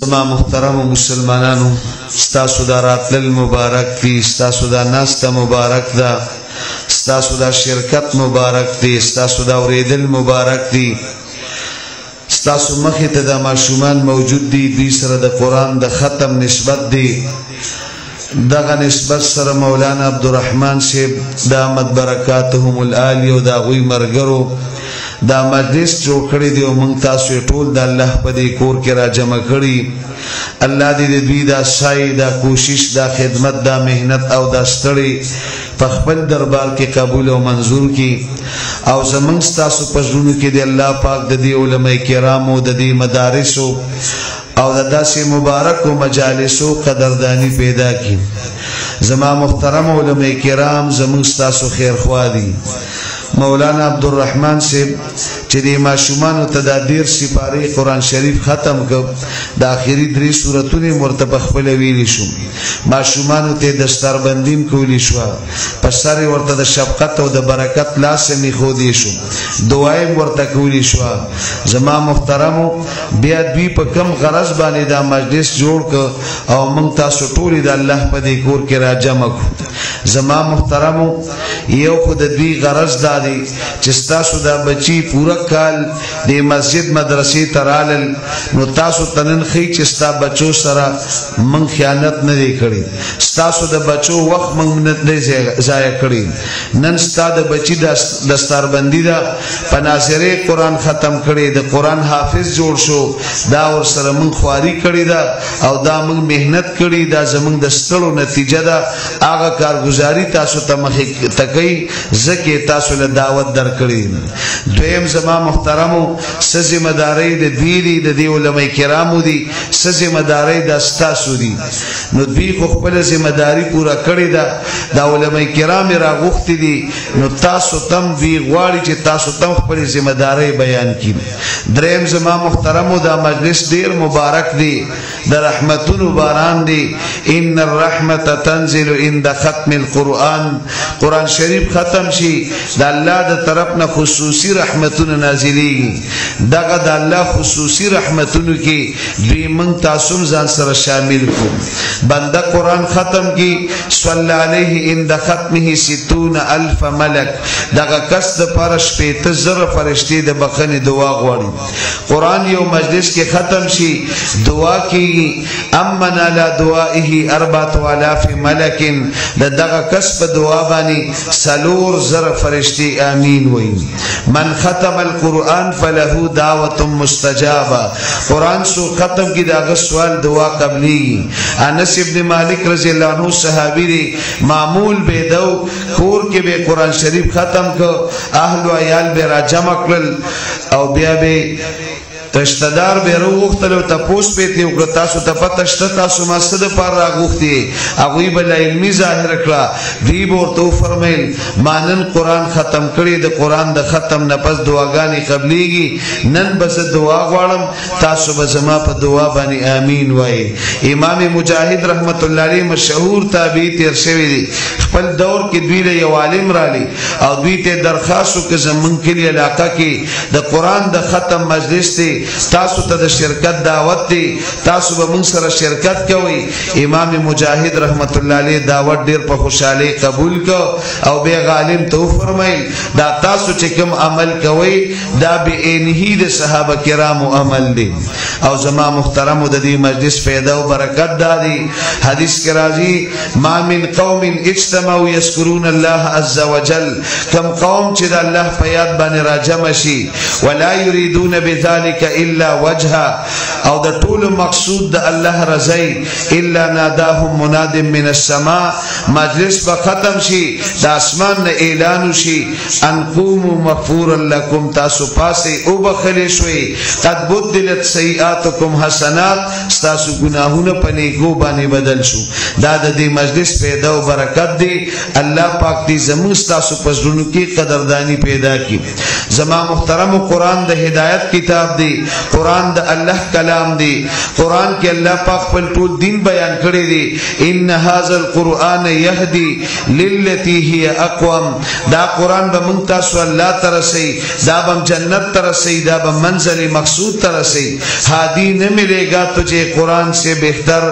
زما محترم مسلمانانو ستاسو دا راتلل مبارک دی ستاسو دا ناسته مبارک دا ستاسو دا شرکت مبارک دی ستاسو دا اوریدل مبارک دی ستاسو مخی ته دا معشومان موجود دی دوی سره د قرآن د ختم نسبت دی دغه نسبت سره مولانا عبدالرحمن صاحب دامت برکاتهم العالی و دا غوی مرګرو دا مجلس جوړ کړی دی او موږ تاسو ټول د الله په دې کور کې را جمع کړی الله دې دوی دا سعی دا کوشش دا خدمت دا مهنت او دا ستړي په خپل دربار کې قبول او منظور کړي او زموږ تاسو په ژوند کې دی الله پاک د دې علماء کرامو د دې مدارسو او د داسې مبارکو مجالسو قدردانی پیدا کړي زما محترم علماء کرام زموږ تاسو خیر خوا دي مولانا عبدالرحمن صاحب چې د ماشومانو ته د ډیر سپاره قرآن شریف ختم کړ د اخري 3 سورتونه مرتبه خپل ویلی شو ماشومانو ته دستربندیم کولی شو په سره ورته د شفقت او د برکت لاس می خو دی شو دعای ورته کولی شو زما محترمو بیا دوی په کم غرض باندې دا مجلس جوړ ک او موږ تاسو ټول د الله په دې کور کې را جمع کو زما محترمو یو خود دوی غرض دادی چې تاسو دا بچی پورا کال د مسجد مدرسې ترالل نو تاسو تنن خي چې تاسو بچو سره من خیانت نه دی کړی تاسو د بچو وخت من نه ضایع کړی نن تاسو د بچی د دستربندی دا پناظره قرآن ختم کړی د قرآن حافظ جوړ شو دا ور سره من خواري کړی دا او دا من مهنت کړی دا زمون د ستړو نتیجه دا هغه کارگزاري تاسو ته مخې تکي زکه تاسو له دعوت درکړي دویم زما محترمو س ذمہ داری د دوی د علماء کرامو دي س ذمہ داری د تاسو دي نو دوی خپل ذمہ داری پورا کړی دا د علماء کرام را غوښتي دي نو تاسو تم وی غواړي چې تاسو تم خپل ذمہ داری بیان کړئ دریم زما محترمو دا مجلس ډیر مبارک دی د رحمتونو باران دی ان الرحمت تنزل عند ختم القرآن قرآن شریف ختم شي د الله د طرفنا خصوصي رحمتونه نازلېږي دغه د الله خصوصي رحمتونو کې دوی موږ تاسو ځان سره شامل کو بنده قرآن ختم کی صلی علیه عند ختمه 60000 ملک دغه کس د پرش په زر فرشتي د بخنه دعا غواړي قرآن یو مجلس کې ختم شي دعا کیږي امن علی دعائه 4000 ملک دغه کس په دعا باندې سلور زر فرشتي آمین وی من ختم القرآن فله دعوت مستجابه قرآن سو ختم کی داغه سوال دعا قبلی انس ابن مالک رضی اللہ عنہ صحابی دی معمول بے دو کور کې به قرآن شریف ختم کو اهل و عیال به را جمع کړل او بیا به تشتدار به روغتلو تپوس پیتی وکړه تاسو ته پته شته تاسو ما څه د پاره راغوښتي هغوی به علمي ظاهر کړه دوی به ورته فرمیل مانن قرآن ختم کړي د قرآن د ختم نه پس دعاګانې قبلیږي نن به زه دعا غواړم تاسو به زما په دعا باندې آمین وایي امام مجاهد رحمت الله علیه مشهور تابعی تیر شوی دی خپل دور کې دوی له یو عالم رالی او دوی ته درخواست وکړه زمونږ کلي علاقه کې د قرآن د ختم مجلس دی تاسو ته د شرکت دعوت دی تاسو به موږ سره شرکت کوئ امام مجاهد رحمت الله علیه دعوت ډیر په خوشحالي قبول کو او به عالم ته فرمایل دا تاسو چې کوم عمل کوئ دا به انهی د صحابه کرامو عمل دی او زما محترم د دې مجلس فائدہ او برکت دادی حدیث کې راځي ما من قوم اجتمعوا يذكرون الله عز وجل کم قوم چې د الله په یاد باندې راجمع شي ولا يريدون بذلك الا وجهه او د ټول مقصود د الله رضای الا ناداهم مناد من السماء مجلس به ختم شي د اسمان نه اعلان شي ان قوموا مغفورا لكم تاسو پاسه او بخلی شوي قد بدلت سیئاتکم حسنات تاسو گناهونه په نیکو باندې بدل شو دا د دې مجلس پیدا او برکت دی الله پاک دې زموږ تاسو په ژوند کې قدردانی پیدا کړي زما محترم قرآن د هدایت کتاب دی قرآن د الله کلام دی قرآن کې الله پاک خپل ټول دین بیان کړی دی ان هاذا القرآن يهدي للتي هي اقوم دا قرآن به موږ تاسو الله ترسي دا به جنت ترسي دا به منزل مقصود ترسي هادي نه ملے گا تجھے تجھے قرآن سے بہتر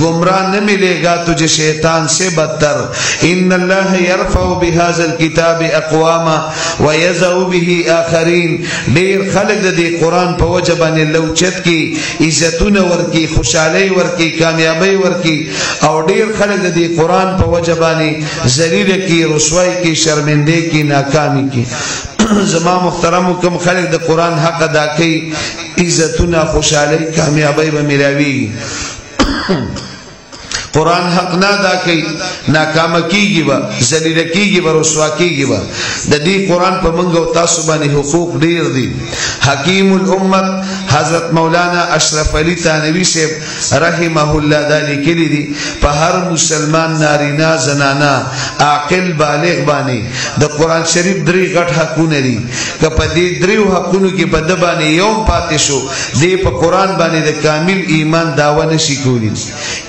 گمراہ نہ ملے گا تجھے شیطان سے بدتر ان اللہ یرفع بهذا الكتاب اقواما ويذع به آخرین ډیر خلق د قرآن په وجه باندې لوچت کی عزتونه ورکی خوشحالی ورکی کامیابی ورکی او ډیر خلق د قرآن په وجه باندې ذلیل کی رسوائی کی شرمندے کی ناکامی کی زما محترم کوم خلق د قرآن حق ادا کوي عزتونه خوشحالی کامیابی به ملاوي قرآن حق نه ادا کوي ناکام کیږي با ذلیل کیږي با رسوا کیږي با د دې قرآن په منګو تاسو باندې حقوق ډیر دي حکیم الامت حضرت مولانا اشرف علی تھانوی سے رحمه الله دا لیکلی دي په هر مسلمان نارینا زنانا عاقل بالغ باندې د قرآن شریف درې غټ حقونه دي که په دې دریو حقونو کې په د باندې یو پاتې شو دې په قرآن باندې د کامل ایمان داوا نشي کولی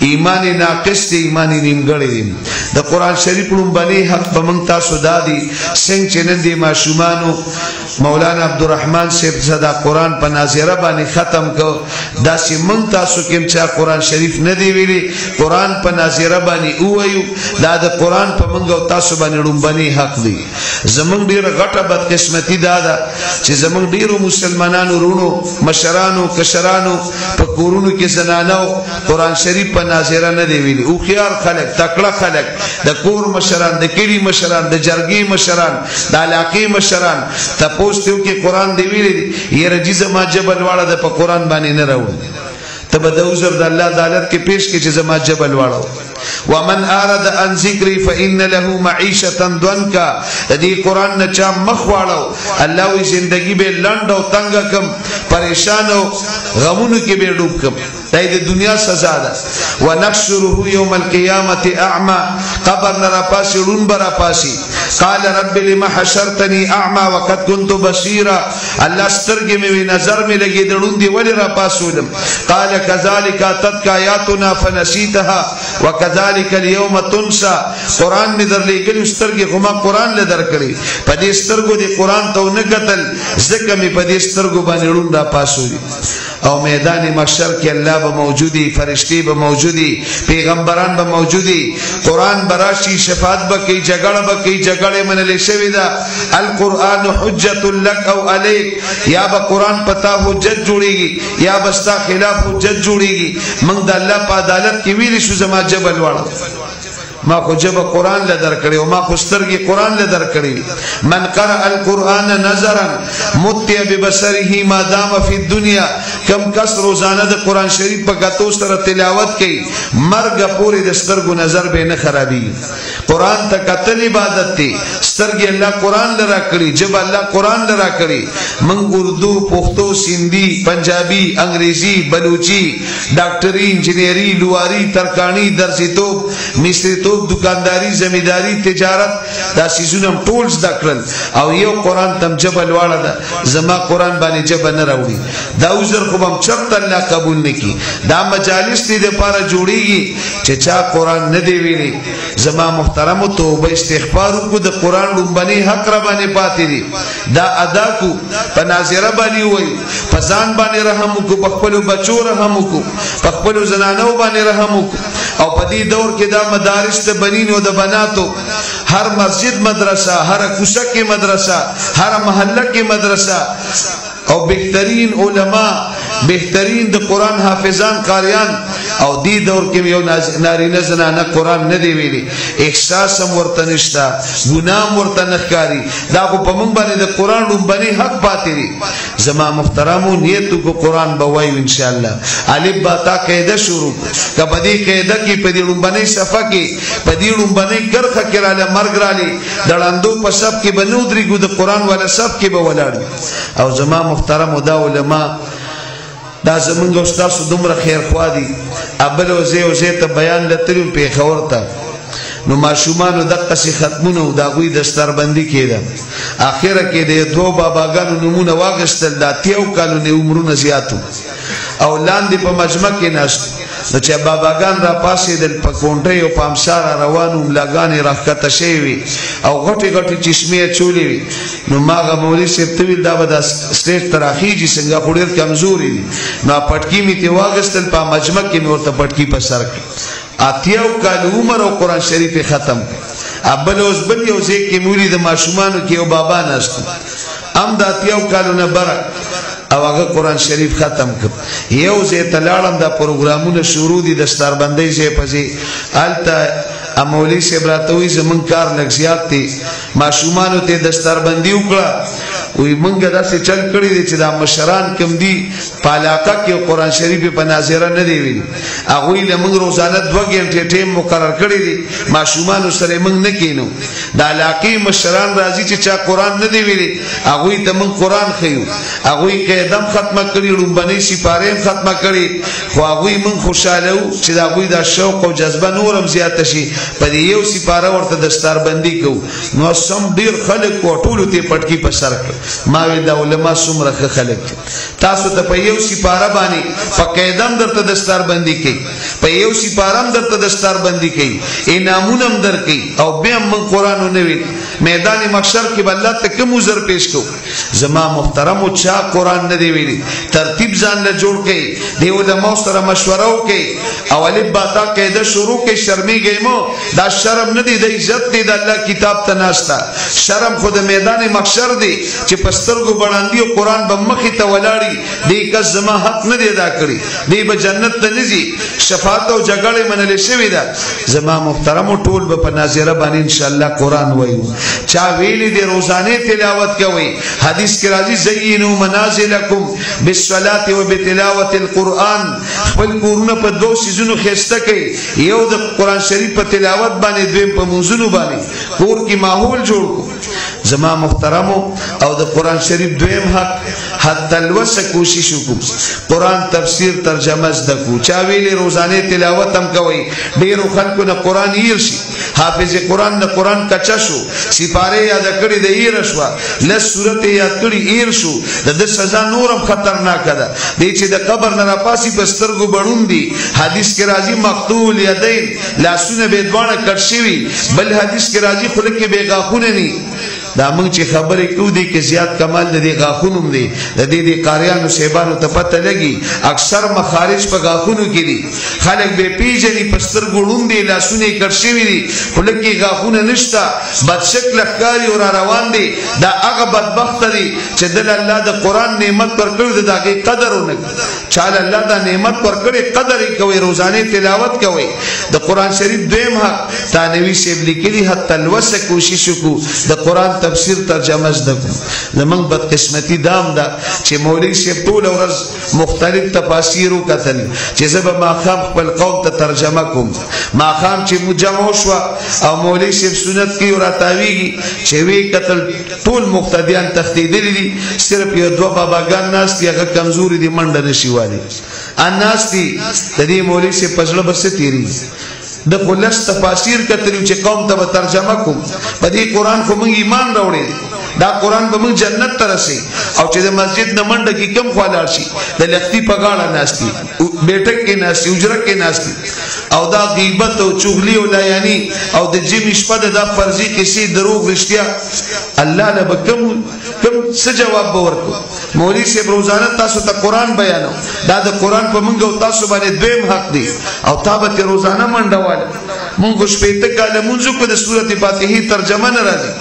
ایمان ناقص دی ایمان نیمګړی دی د قرآن شریف لومبني حق په موږ تاسو دادي څنګه چې نن دې ماشومانو مولانا عبدالرحمن صاحب صدا قرآن په ناظره باندې ختم کو داسې موږ تاسو کې چې قرآن شریف نه دی ویلي قرآن په ناظره باندې وایو دا د قرآن په موږ او تاسو باندې لومبني حق دی زمونږ ډیره غټه بدقسمتي دا ده چې زمونږ ډیرو مسلمانانو رونو مشرانو کشرانو په کورونو کې زنانو قرآن شریف په ناظره نه دی ویلي او خيار خلق تکړه خلق د کور مشران د کلی مشران د جرګي مشران د علاقې مشران تاسو ته کې قرآن دی ویلي یره جزه ما جبل واړه د په قرآن باندې نه راوړي ته به د عذر د الله د حالت کې پیش کې چې زما جبل واړه ومن اراد عن ذکری فإن له معیشة ضنکا دې قرآن نه چا مخ واړو الله وی زندگی به لنډ او تنگ کم پریشان او غمونو کې به ډوب کم دا د دنیا سزا ده ونحشره يوم القيامه اعمى قبر نرا پاسي لون برا پاسي قال رب لما حشرتني اعمى وقد كنت بصيرا الله سترګې مې نظر مې لګي دړون دی ولې را پاسولم قال كذلك اتتك آياتنا فنسيتها وكذلك اليوم تنسى قرآن می در لګل سترګې خو ما قرآن له درکړي په دې سترګو دی قرآن ته نه قتل زکه می په دې سترګو باندې لون را پاسولي او میدان محشر کې الله به موجودي فرشتي به موجودي پیغمبران به موجودي قرآن براشي شفاعت به کوي جګړه به کوي جګړه منلې شوی دا القرآن حجت لك او عليك یا به قرآن پتا حجت جوړيږي یا بستا خلاف حجت جوړيږي موږ د الله په عدالت کې ویل شو زما جبل واړه ما خو جب قرآن لدر کړي او ما خو سترګې قرآن لدر کړي من قرأ القرآن نظرا متع ببصره ما دام فی الدنيا کم کس روزانه د قرآن شریف په کتو سره تلاوت کوي مرګ پورې د سترګو نظر به نه خرابي قرآن ته کتل عبادت دی سترګې الله قرآن لرا کړي جب الله قرآن لرا کړي من اردو پښتو سندھی پنجابی انګریزي بلوچي ډاکټري انجینری لواری ترکانی درسیتوب مصریتوب دکانداری زمینداری تجارت دا سيزونه ټول زده کړل او یو قرآن تم جبل واړه ده زما قرآن باندې جبل نه راوړي دا عذر خو هم چرته الله قبول نکي دا مجالس دې لپاره جوړيږي چې چا قرآن نه دی ویلي زما محترم توبه استغفار کو د قرآن لومبني حق را باندې پاتې دي دا ادا کو په ناظره باندې وای په ځان باندې رحم کو په خپل بچو رحم کو په خپل زنانو باندې رحم کو او په دې دور کې دا مدارس ته بنین او د بناتو هر مسجد مدرسه هر کوڅه کې مدرسه هر محله کې مدرسه او بهترین علما بهترین د قرآن حافظان قاریان او دی دور کې یو نارینه زنانه قرآن نه دی ویلي احساس هم ورته نشته ګناه ورته نه ښکاري دا خو په موږ باندې د قرآن لومبني حق پاتې دي زما محترمو نیت کو قرآن به وایو ان شاء الله الف با تا قاعده شروع کبه دې قاعده کې په دې لومبني صفه کې په دې لومبني کرخه کې رااله مرګ رااله دړاندو په سب کې بنو درې د قرآن ولا سب کې به ولاړ او زما محترمو دا علما دا زمونږ استاد دومره خیر خوا دي ابل او زه ته بیان لترو په خورته نو ماشومان دغه سي ختمونه او دا غوي دستربندي کېده اخره کې د دوه باباګانو نمونه واغستل دا تیو کالو نه عمرونه زیاتو او لاندې په مجمع کې ناست نو چې باباګان را پاسېدل په کونډۍ او په امسا را روان وو ملاګانې راښکته شوې وي او غټې غټې چشمې اچولې وي نو ما هغه مولوي صاحب ته ویل دا به دا سټیج ته راخېږي څنګه خو ډېر کمزوري دي نو پټکي مې ترې واخېستل په مجمع کې مې ورته پټکي په سر کړ 80 کال عمر او قرآن شریف یې ختم کړ بل اوس بل یو ځای کې مې ولید د ماشومانو کې یو بابا ناست هم د 80 کالو نه بره او هغه قرآن شریف ختم کړ یو ځای ته لاړم دا پروګرامونه شروع دي دستاربندۍ ځای په ځای هلته مولوي صاحب راته وایي زمونږ کار لږ زیات دی ماشومانو ته دستاربندي وکړه وی منګه داسې چل کړی دی چې دا مشران کم دي په علاقه کې قرآن شریف په ناظره نه دی ویلي هغوی له موږ روزانه 2 غنټې ټیم مقرر کړی دی ماشومانو سره موږ نه کینو د علاقې مشران راځي چې چا قرآن نه دی ویلي هغوی ته موږ قرآن ښیو هغوی قیدم ختمه کړي لومبنۍ سپارې هم ختمه کړي خو هغوی موږ خوشحاله وو چې د هغوی دا شوق او جذبه نور هم زیاته شي په دې یو سپاره ورته دستاربندي کوو نو سم ډېر خلک و ټولو ته پټکي په سر کړ ما وی دا علما څومره ښه خلک تاسو ته په یو سپاره باندې په قیدم درته دستاربندي کوي په یو سپاره هم درته دستاربندي کوي انعامونه هم درکوي او بیا هم موږ قرآن ونه ویل میدان محشر کې به الله ته کوم عذر پیش کوو زما محترمو چا قرآن نه دی ویلي ترتیب ځان له جوړ کړئ د علماو سره مشوره وکړئ او الف با تا قاعده شروع کړئ شرمېږئ مو دا شرم نه دی د عزت دی د الله کتاب ته ناسته شرم خو د میدان محشر دی چې په سترګو بړاندي او قرآن به مخې ته ولاړي دې کس زما حق نه دی ادا کړی دې به جنت ته نه ځي شفاعت او جګړې منلې شوې ده زما محترمو ټول به په ناظره باندې انشاءالله قرآن وایو چا ویلي دی روزانه تلاوت کوي حدیث کې راځي زینوا منازلکم بالصلاة وبتلاوة القرآن خپل کورونه په 2 سيزونو ښایسته کړئ یو د قرآن شریف په تلاوت باندې دویم په موضوعونو باندې کور کې ماحول جوړ کړو زما محترمو او د قرآن شریف دویم حق حتی الوسع کوشش وکړو قرآن تفسیر ترجمه زده کو چا ویلي روزانه تلاوت هم کوي ډیرو خلکو نه قرآن هیر شي حافظ قرآن نه قرآن کچا شو سپاره یاد کړي د هیر شو لس سورته یاد کړي هیر شو د سزا نورم خطرناک ده دې چې د قبر نه راپاسي په سترګو بړون دي حدیث کې راځي مقتول یدین لاسونه به دوانه کټ شوي بل حدیث کې راځي خلک کې بے غاخونه ني دا موږ چې خبرې کوو دي کې زیات کمال د دې غاخونو دي د دې قاریانو سیبانو ته پته لګي اکثر مخارج په غاخونو کې دي خلک به پیژني په سترګو ړوند دي لاسونه یې کټ شوي دي خو لکه غاخونه نشته بد شکله ښکاري او را روان دي دا هغه بدبخته دي چې دل الله د قرآن نعمت ورکړی د هغې قدر ونه کړي چاله الله دا نعمت ورکړی قدر یې کوئ روزانه تلاوت کوئ د قرآن شریف دویم حق تانوي صاحب لیکلي حتی الوسع کوشش وکړو د قرآن تفسیر ترجمه زده کو زمونږ بدقسمتي دام ده چې مولوي صاحب ټوله ورځ مختلف تفاسیر وکتل چې زه به ماښام خپل قوم ته ترجمه کوم ماښام چې مو جمع وشوه او مولوي صاحب سنت کوي او راتاویږي چې ویې کتل ټول مقتدیان تښتېدلي دي صرف یو 2 باباګان ناست دي هغه کمزوري دي منډه نشي والی ان ناست دي د دې مولوي صاحب په زړه به څه تېرېږي د خلص تفاسیر کتلو چې قوم ته به ترجمه کوم په دې قرآن خو موږ ایمان راوړی دا قرآن به موږ جنت ته رسي او چې د مسجد نه منډه کې کم خوا لاړ شي د لښتي په غاړه ناست دي بیټک کې ناست دي اجره کې ناست دي او دا غیبت او چغلي او لایاني او د جمع شپه د دا فرضي کیسې دروغ رښتیا الله له به کم څه جواب به ورکړو مولوي صاحب روزانه تاسو ته قرآن بیانو دا د قرآن په موږ او تاسو باندې دویم حق دی او تا به روزانه منډه واله مونږ شپېته کاله مونځ وکړو د سورت فاتحې ترجمه نه راځي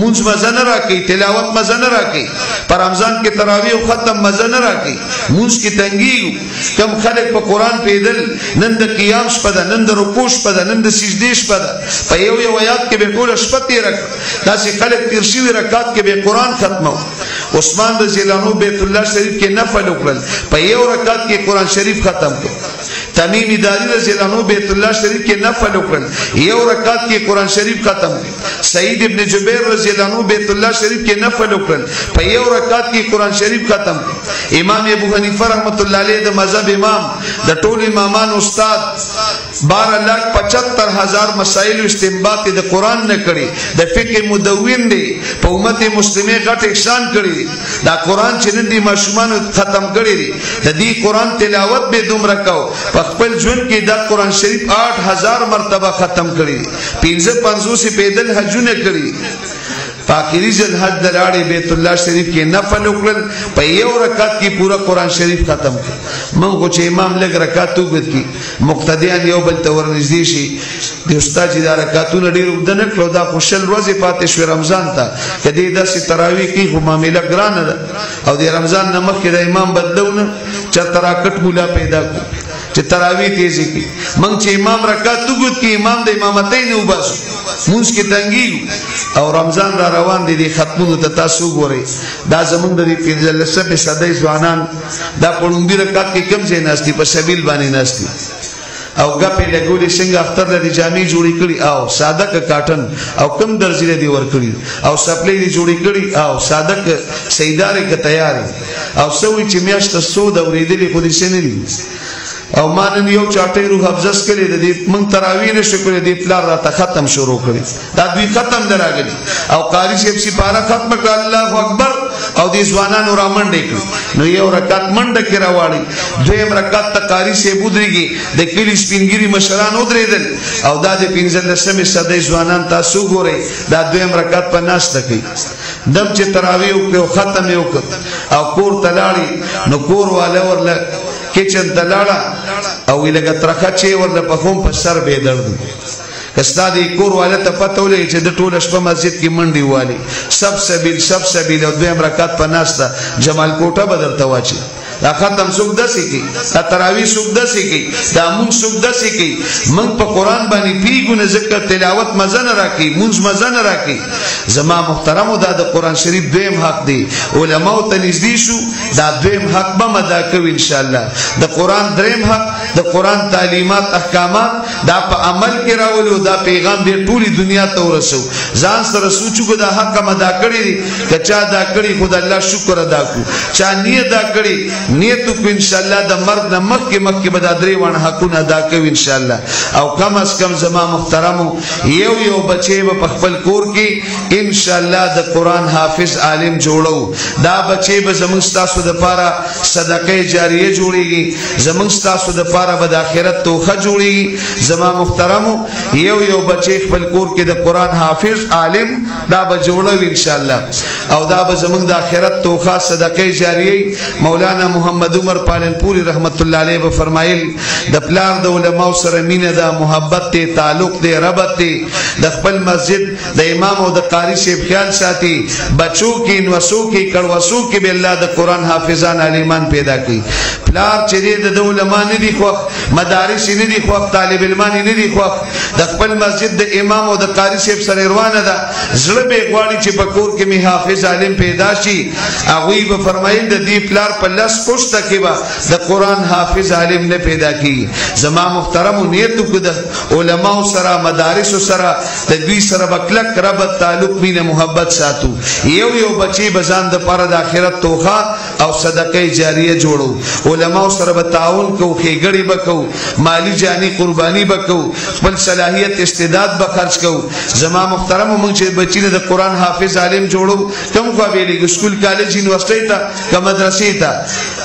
مونځ مزه نه راکوي تلاوت مزه نه راکوي په رمضان کې تراویح او ختم مزه نه راکوي مونځ کې تنګېږو کم خلک په قرآن پیدل نن د قیام شپه ده نن د رکوع شپه ده نن د سجدې شپه ده په یو آیات کې به ټوله شپه تېره کړه داسې خلک تېر شوي رکعت کې به قرآن ختمو عثمان رضی الله عنه بیت الله شریف کې نفل وکړل په یو رکعت کې قرآن شریف ختم کړ تمیم داری رضی اللہ عنہ بیت اللہ شریف کے نفل اکرن یو رکعت کے قرآن شریف ختم سعید ابن جبیر رضی اللہ عنہ بیت اللہ شریف کے نفل اکرن پا یو رکعت کے قرآن شریف ختم امام ابو حنیفہ رحمت اللہ علیہ دا مذہب امام دا ټول امامان استاد 12,75,000 مسائل استنباط د قران نه کړي د فقه مدون دی په امت مسلمه غټ احسان کړي دا قران چې نن دي ماشومان ختم کړي دي د دې قران تلاوت به دومره کو په خپل ژوند کې د قران شریف 8,000 مرتبه ختم کړي 55 پیدل حجونه کړي فاخری ذل حج دلاړي بیت الله شریف کې نفل وکړل په یو رکعت کې پورا قران شریف ختم کړ موږ چې امام لګ رکعت وګت کی مقتدیان یو بل تور نږدې شي د استاد چې دا رکعتونه ډیر وګدنه کړو دا خوشل ورځې پاتې شو رمضان ته کدی د تراویح کې خو معاملې ګرانه ده او د رمضان نه مخکې د امام بدلونه چې تراکټ مولا پیدا کو چې تراویح تیزی کی موږ چې امام رکعت وګت کی امام د امامتین وباس مونږ کې تنګي او رمضان را روان دي ختمونو ته تاسو ګورئ دا زمونږ د 15 صدې ځوانان دا پړوندې رکعت کې کم ځای ناشتي په سبیل باندې ناشتي او غپې لګولې څنګه اختر لري جامې جوړې کړي او ساده کاټن او کم درځي دي ور کړی او سپلې دي جوړې کړي او ساده سیدارې ک تیارې او سوي چې میاشت سود اورېدلې خو دې سنري او مانن یو چاټي روح افزس کړي د دې مونږ تراویح نشو کړی د پلار راته ختم شروع کړي دا دوی ختم دراغلي او قاری شپ سي پارا ختم کړ الله اکبر او دې ځوانانو را منډه کړ نو یو رکعت منډه کې راوړي دویم رکعت ته قاری سي بودريږي د کلی سپینګيري مشران ودرېدل او دا د 15 صدې ځوانان تاسو ګورئ دا دویم رکعت په ناشته کوي دم چې تراویح او ختم یو او کور تلاړي نو کور والا ورله کچن دلاړه او لګه ترخه چې ورله په هم په سر به درد کستا دی کور والا ته پته ولې چې د ټوله شپه مسجد کې منډي والی سب سبیل او دویم رکعت په ناشته جمال کوټه بدل تواچی دا ختم سوق دسي کی دا تراویح سوق دسي کی دا مون سوق دسي کی من په قران باندې پیګونه ذکر تلاوت مزن راکې مونږ مزن راکې زما محترمو دا د قران شریف دویم حق دی علماء ته نږدې شو دا دویم حق به مدا کوي ان شاء الله د قران دریم حق د قران تعلیمات احکامات دا په عمل کې راولو دا پیغام دې ټولي دنیا ته ورسو ځان سره سوچو دا حق مدا کړی کچا دا کړی خدای الله شکر ادا کو چا نیت دا کړی نیتو کو ان شاء الله د مرګ نه مخکې به د درې وانه حقونه ادا کوي ان شاء الله او کم از کم زما محترمو یو بچي په خپل کور کې ان شاء الله د قران حافظ عالم جوړو دا بچي به زموږ تاسو د پاره صدقه جاریه جوړيږي زموږ تاسو د پاره به د آخرت توخه جوړيږي زما محترمو یو بچي خپل کور کې د قران حافظ عالم دا به جوړو ان شاء الله او دا به زموږ د آخرت توخه صدقه جاریه مولانا محمد عمر پالنپوری رحمت الله علیه به فرمایل د پلار د علماء سره مینه ده محبت ته تعلق ده ربط ده د خپل مسجد د امام او د قاری شیخ خیال ساتي بچو کې نوسو کې کړوسو کې به الله د قران حافظان عالمان پیدا کړي پلار چې د علماء نه دي خو مدارس نه دي خو طالب علمان نه دي خو د خپل مسجد د امام او د قاری شیخ سره روانه ده زړه به غواړي چې په کور کې می حافظ عالم پیدا شي هغه به فرمایل د دې پلار په لاس پښته کې با د قران حافظ عالم نه پیدا کی زما محترم نیت کو د علماء سره مدارس سره د دوی سره بکلک ربط تعلق مینه محبت ساتو یو بچي بزان د پر د اخرت توخه او صدقه جاریه جوړو علماء سره به تعاون کو خېګړی بکو مالی جانی قربانی بکو خپل صلاحیت استعداد به خرج کو زما محترم مونږ چې بچی د قران حافظ عالم جوړو کوم کو ویلې سکول کالج یونیورسيټي ته کوم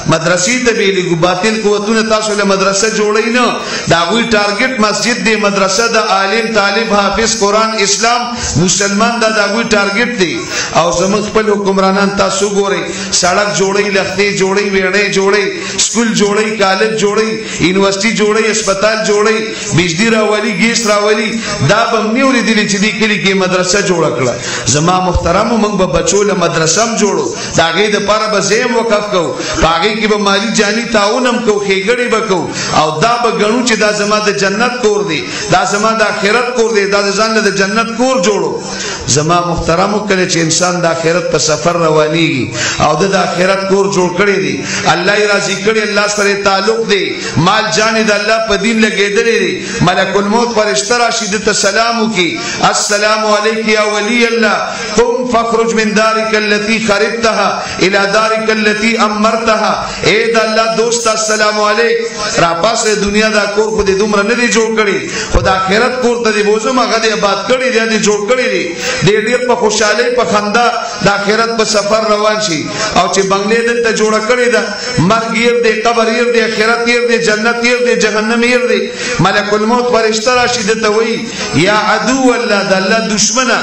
مدرسې ته بیلګو باطل قوتونه تاسو له مدرسه جوړی نه دا وی ټارګټ مسجد دی مدرسه د عالم طالب حافظ قران اسلام مسلمان دا وی ټارګټ دی او زموږ خپل حکمرانان تاسو ګورئ سړک جوړی لختې جوړی ویړې جوړی سکول جوړی کالج جوړی یونیورسيټي جوړی هسپتال جوړی بجلی راولي ګیس راولي دا بمنیوري دي چې دی کلی کې مدرسه جوړ کړه زما محترم موږ به بچو له مدرسه جوړو دا غي د پاره به زیم وقف کو پاګي کې به مالی جانی تعاونم کو خېګړی بکو او دا به غنو چې دا زما د جنت کور دی دا زما د آخرت کور دی دا ځان له جنت کور جوړو زما محترمو کله چې انسان د آخرت په سفر روانيږي او د آخرت کور جوړ کړی دی الله یې راضي کړی الله سره تعلق دی مال جان د الله په دین لګیدلې دی ملک الموت فرشتہ راشد ته سلام وکي السلام علیک یا ولی الله قم فخرج من دارک التي خربتها الى دارک التي امرتها اے د الله دوست السلام علیک را پاسه دنیا دا کور خو دې دومره نه دی جوړ کړی خدا آخرت کور ته دی بوزم هغه دې آباد کړی دی جوړ کړی دی ډېر په خوشاله په خندا د آخرت په سفر روان شي او چې بنگلې دلته جوړ کړی دا مرګ یې دې قبر یې دې آخرت یې دې جنت یې دې جهنم یې دې ملک الموت فرشتہ راشد ته وی یا عدو الله د الله دشمنه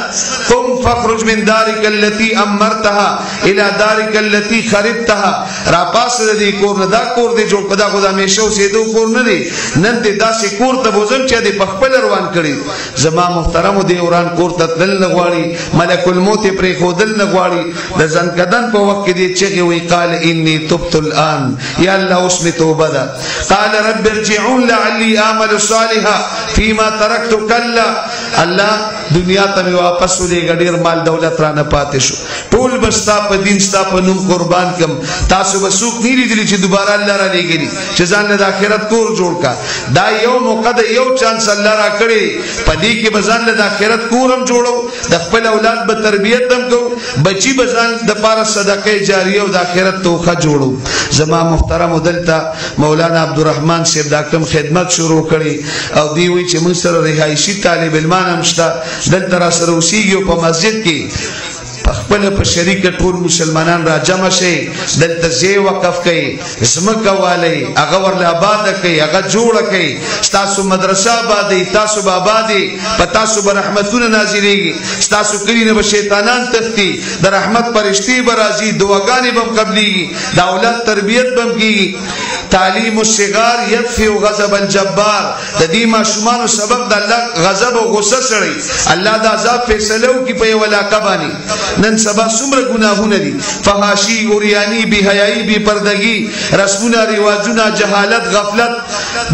قم فخرج من دارک التي امرتها الى دارک التي خربتها را پاس دې کور نه دا کور دې جوړ کدا خدا همیشه سیدو کور نه دی نن دې داسې کور ته بوزم چې دې پخپل روان کړي زما محترمو دې وران کور ته تل نغواړي ملک الموت پرې خودل نغواړي د ځنکدن په وخت کې دې چې وی قال اني تبت الان یا الله اوس می توبه ده قال رب ارجعون لعلي اعمل صالحا فيما تركت كلا الله دنیا ته واپس ولې ګډیر مال دولت را نه پاتې شو ټول بستا په دین ستا په نوم قربان کم تاسو وسوک نیری دي چې دوباره الله را لګي چې ځان له آخرت کور جوړ کا دا یو موقع د یو چانس الله را کړی پدې کې بزان له آخرت کورم جوړو د خپل اولاد به تربيت دم کو بچي بزان د پاره صدقه جاریه او د آخرت توخه جوړو زما محترم دلته مولانا عبدالرحمن صاحب دا کوم خدمت شروع کړي او دی وی چې موږ سره رهایشي طالب علمان هم شته دلته را سره اوسېږي په مسجد کې خپل په شریک ټول مسلمانان را جمع شي دلته زی وقف کړي اسمکه والی هغه ورل آباد کړي هغه جوړ کړي تاسو مدرسه آبادی تاسو آبادی په تاسو برحمتونه نازلېږي تاسو کړي نه شیطانان تختی د رحمت فرشتي برازي دعاګانې بم قبليږي د اولاد تربيت بم کیږي تعلیم الصغار يدفع غضب الجبار د دې ماشومان سبب د الله غضب او غصه سره الله د عذاب فیصلو کی په ولاکه باندې نن سبا څومره ګناهونه دي فحاشي اوریانی بی حیايي بی پردگی رسمونه رواجونه جهالت غفلت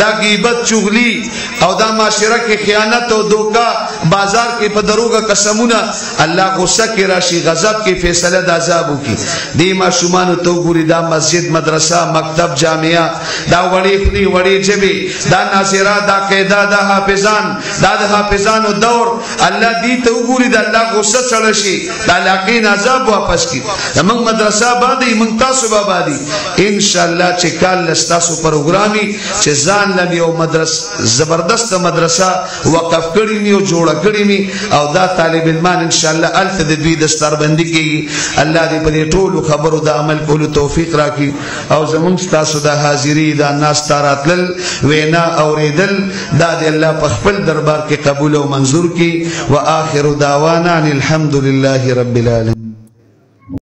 دا غیبت چغلی او دا معاشره کې خیانت او دوکا بازار کې په دروغه قسمونه الله غصه کې راشي غضب کې فیصله د عذاب وکي دې ماشومان ته ګوري دا مسجد مدرسه مکتب جامعه دا وړي خلی وړي جبي دا ناصرا دا قاعده دا حافظان دا د حافظانو دور الله دې ته وګوري دا الله غصه سره شي دا لاقین عذاب واپس کی موږ مدرسه باندې موږ تاسو باندې ان شاء الله چې کال لستاسو پروګرامي چې ځان لږ یو مدرسه زبردست مدرسه وقف کړی نیو جوړ کړی می او دا طالب علمان ان شاء الله الته د دوی دستربندي کی الله دې په ټولو خبرو د عمل کولو توفیق راکړي او زمونږ تاسو د حاضری دا ناس تاراتل وینا اوریدل دا د الله په خپل دربار کې قبول او منظور کی واخر دعوانا الحمد لله رب العالمين.